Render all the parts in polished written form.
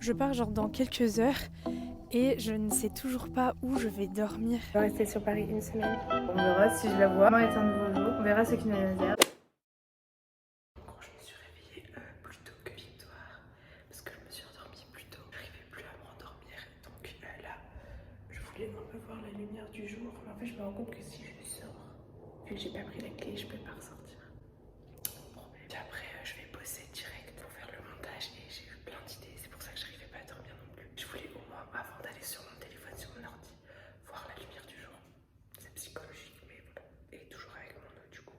Je pars genre dans quelques heures et je ne sais toujours pas où je vais dormir. Je vais rester sur Paris une semaine. On verra si je la vois. Demain est un nouveau jour. On verra ce qui nous réserve. Quand je me suis réveillée plus tôt que Victoire, parce que je me suis endormie plus tôt, je n'arrivais plus à m'endormir. Donc là, je voulais un peu voir la lumière du jour. Mais en fait, je me rends compte que si je sors, vu que j'ai pas pris la clé, je peux pas ressortir. Bon, puis après, je vais bosser direct pour faire le montage et j'ai eu plein d'idées. C'est pour ça que j'arrivais pas à dormir non plus. Je voulais au moins, avant d'aller sur mon téléphone, sur mon ordi, voir la lumière du jour. C'est psychologique, mais voilà. Et toujours avec mon eau du coup.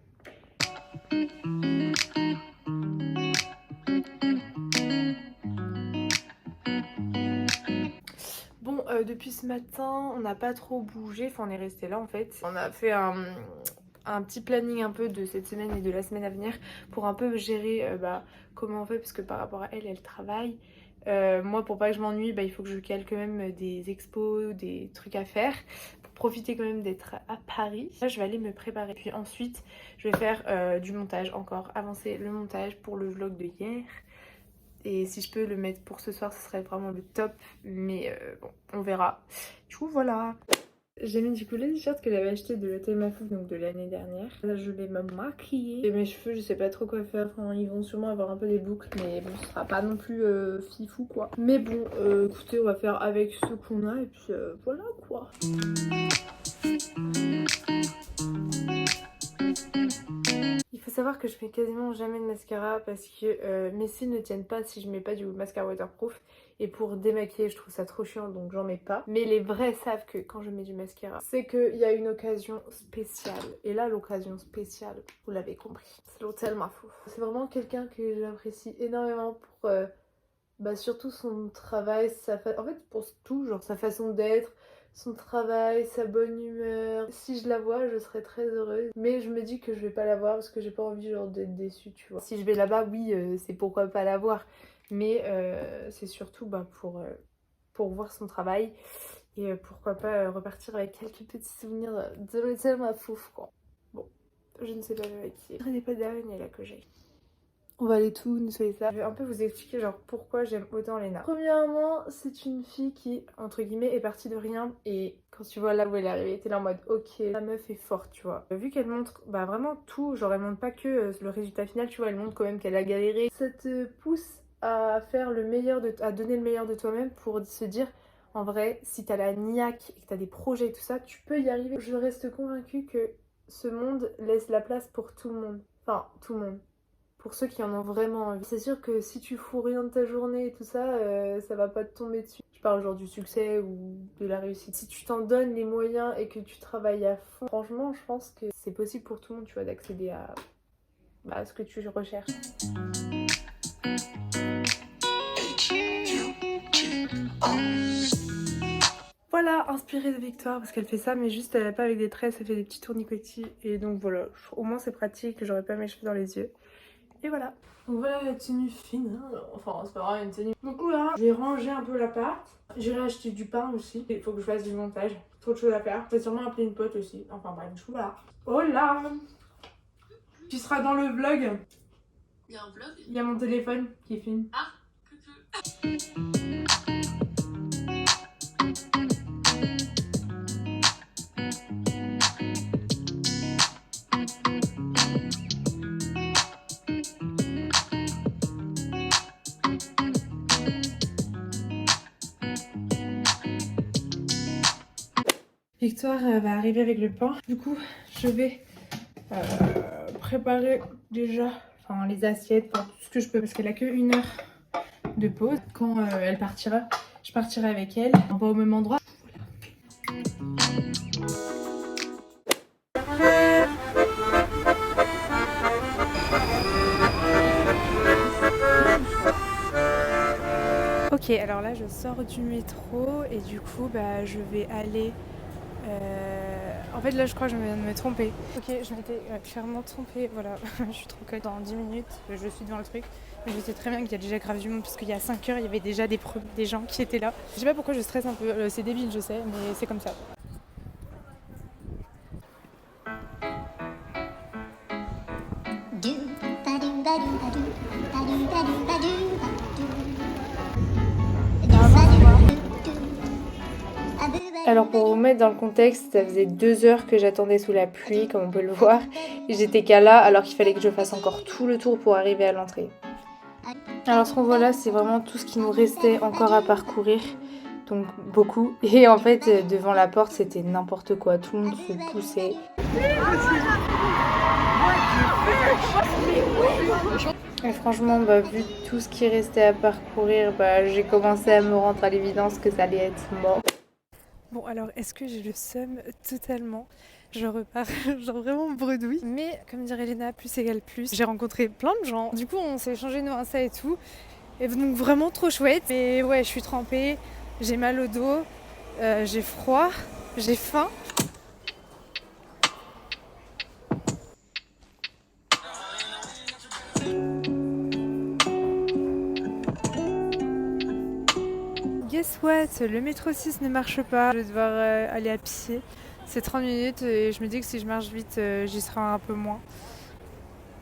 Bon, depuis ce matin, on n'a pas trop bougé. Enfin, on est resté là en fait. On a fait un petit planning un peu de cette semaine et de la semaine à venir pour un peu gérer comment on fait, parce que par rapport à elle, elle travaille. Moi, pour pas que je m'ennuie, il faut que je cale quand même des expos, des trucs à faire, pour profiter quand même d'être à Paris. Là, je vais aller me préparer. Puis ensuite, je vais faire du montage encore, avancer le montage pour le vlog de hier. Et si je peux le mettre pour ce soir, ce serait vraiment le top. Mais bon, on verra. Du coup, voilà. J'ai mis du coup les t-shirts que j'avais acheté de l'hôtel Mafouf, donc de l'année dernière. Là, je vais me maquiller. Et mes cheveux, je sais pas trop quoi faire. Enfin, ils vont sûrement avoir un peu des boucles, mais bon, ce sera pas non plus fifou quoi. Mais bon, écoutez, on va faire avec ce qu'on a et puis voilà quoi. Il faut savoir que je fais quasiment jamais de mascara parce que mes cils ne tiennent pas si je mets pas du mascara waterproof. Et pour démaquiller, je trouve ça trop chiant, donc j'en mets pas. Mais les vrais savent que quand je mets du mascara, c'est qu'il y a une occasion spéciale. Et là, l'occasion spéciale, vous l'avez compris, c'est l'hôtel Mafouf. C'est vraiment quelqu'un que j'apprécie énormément pour surtout son travail, en fait pour tout, genre sa façon d'être, son travail, sa bonne humeur. Si je la vois, je serais très heureuse. Mais je me dis que je vais pas la voir parce que j'ai pas envie genre d'être déçue, tu vois. Si je vais là-bas, oui, c'est pourquoi pas la voir. Mais c'est surtout pour voir son travail. Et pourquoi pas repartir avec quelques petits souvenirs de l'hôtel Mafouf, quoi. Bon, je ne sais pas avec qui. Ce n'est pas d'araignée là que j'ai. On va aller tout nettoyer ça. Je vais un peu vous expliquer genre pourquoi j'aime autant Léna. Premièrement, c'est une fille qui, entre guillemets, est partie de rien. Et quand tu vois là où elle est arrivée, t'es là en mode ok, la meuf est forte, tu vois. Vu qu'elle montre vraiment tout, genre elle montre pas que le résultat final, tu vois, elle montre quand même qu'elle a galéré. Ça te pousse à faire le meilleur à donner le meilleur de toi-même pour se dire en vrai, si t'as la niaque et que t'as des projets et tout ça, tu peux y arriver. Je reste convaincue que ce monde laisse la place pour tout le monde. Enfin, tout le monde. Pour ceux qui en ont vraiment envie. C'est sûr que si tu fous rien de ta journée et tout ça, ça va pas te tomber dessus. Je parle genre du succès ou de la réussite. Si tu t'en donnes les moyens et que tu travailles à fond, franchement, je pense que c'est possible pour tout le monde, tu vois, d'accéder à ce que tu recherches. Voilà, inspirée de Victoire, parce qu'elle fait ça, mais juste pas avec des tresses, elle fait des petits tournicotis. Et donc voilà, au moins c'est pratique, j'aurais pas mes cheveux dans les yeux. Et voilà. Donc voilà la tenue fine, hein. Enfin c'est pas vraiment une tenue. Donc là, je vais ranger un peu l'appart. J'irai acheter du pain aussi. Il faut que je fasse du montage. Trop de choses à faire. Je vais sûrement appeler une pote aussi. Enfin bref, du coup voilà. Oh là, tu seras dans le vlog. Il y a un vlog? Il y a mon téléphone qui filme. Ah, coucou. Victoire va arriver avec le pain. Du coup, je vais préparer déjà les assiettes, tout ce que je peux, parce qu'elle a que 1 heure de pause. Quand elle partira, je partirai avec elle. On va au même endroit. Ok, alors là je sors du métro et du coup je vais aller... En fait là je crois que je viens de me tromper. Ok, je m'étais clairement trompée, voilà, je suis trop conne. Dans 10 minutes, je suis devant le truc. Mais je sais très bien qu'il y a déjà grave du monde parce qu'il y a 5 heures, il y avait déjà des gens qui étaient là. Je sais pas pourquoi je stresse un peu, c'est débile je sais, mais c'est comme ça. Alors pour vous mettre dans le contexte, ça faisait 2 heures que j'attendais sous la pluie, comme on peut le voir. Et j'étais qu'à là, alors qu'il fallait que je fasse encore tout le tour pour arriver à l'entrée. Alors ce qu'on voit là, c'est vraiment tout ce qui nous restait encore à parcourir. Donc beaucoup. Et en fait, devant la porte, c'était n'importe quoi. Tout le monde se poussait. Et franchement, vu tout ce qui restait à parcourir, j'ai commencé à me rendre à l'évidence que ça allait être mort. Bon, alors, est-ce que j'ai le seum totalement? Je repars, genre vraiment bredouille. Mais comme dirait Léna, plus égale plus. J'ai rencontré plein de gens. Du coup, on s'est échangé nos Insta et tout. Et donc vraiment trop chouette. Et ouais, je suis trempée, j'ai mal au dos, j'ai froid, j'ai faim. Guess what? Le métro 6 ne marche pas. Je vais devoir aller à pied. C'est 30 minutes et je me dis que si je marche vite, j'y serai un peu moins.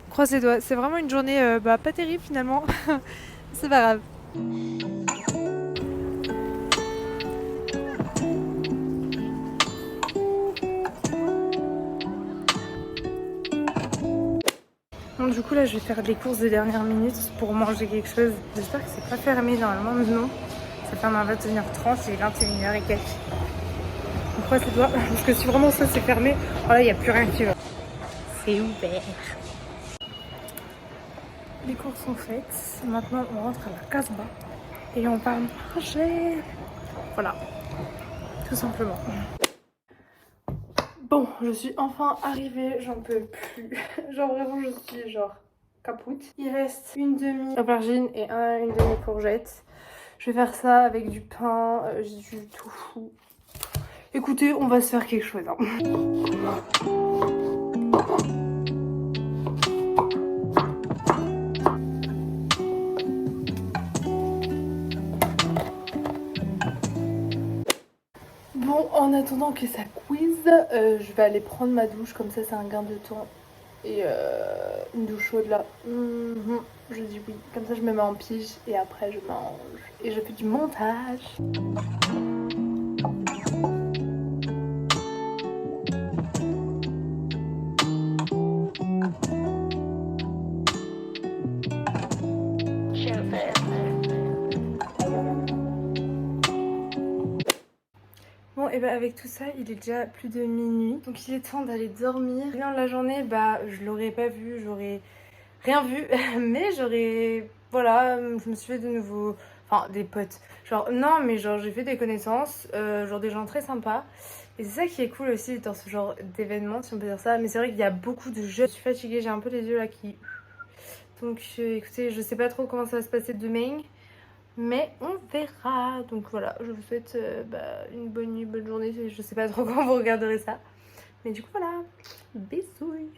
Croise les doigts. C'est vraiment une journée pas terrible finalement. C'est pas grave. Bon, du coup là je vais faire des courses de dernière minute pour manger quelque chose. J'espère que c'est pas fermé, normalement non. Ça ferme à 21h30 et 21h et quelques. On croise les doigts parce que si vraiment ça c'est fermé, oh là il n'y a plus rien qui va. C'est ouvert. Les courses sont faites. Maintenant on rentre à la Casbah et on part manger. Voilà, tout simplement. Bon, je suis enfin arrivée, j'en peux plus. Genre vraiment je suis genre capoute. Il reste une demi-aubergine et une demi-courgette. Je vais faire ça avec du pain, du tofu. Écoutez, on va se faire quelque chose. Hein. Bon, en attendant que ça cuise, je vais aller prendre ma douche, comme ça c'est un gain de temps. Et une douche chaude là, je dis oui, comme ça je me mets en pige et après je mange et je fais du montage. Bon et avec tout ça il est déjà plus de minuit, donc il est temps d'aller dormir. Rien de la journée, je l'aurais pas vu, j'aurais rien vu, mais voilà, je me suis fait de nouveau, enfin des potes, genre non mais genre j'ai fait des connaissances, genre des gens très sympas. Et c'est ça qui est cool aussi dans ce genre d'événement, si on peut dire ça. Mais c'est vrai qu'il y a beaucoup de jeux. Je suis fatiguée, j'ai un peu les yeux là qui... Donc écoutez, je sais pas trop comment ça va se passer demain. Mais on verra. Donc voilà, je vous souhaite une bonne nuit, bonne journée. Je sais pas trop quand vous regarderez ça. Mais du coup voilà, bisous.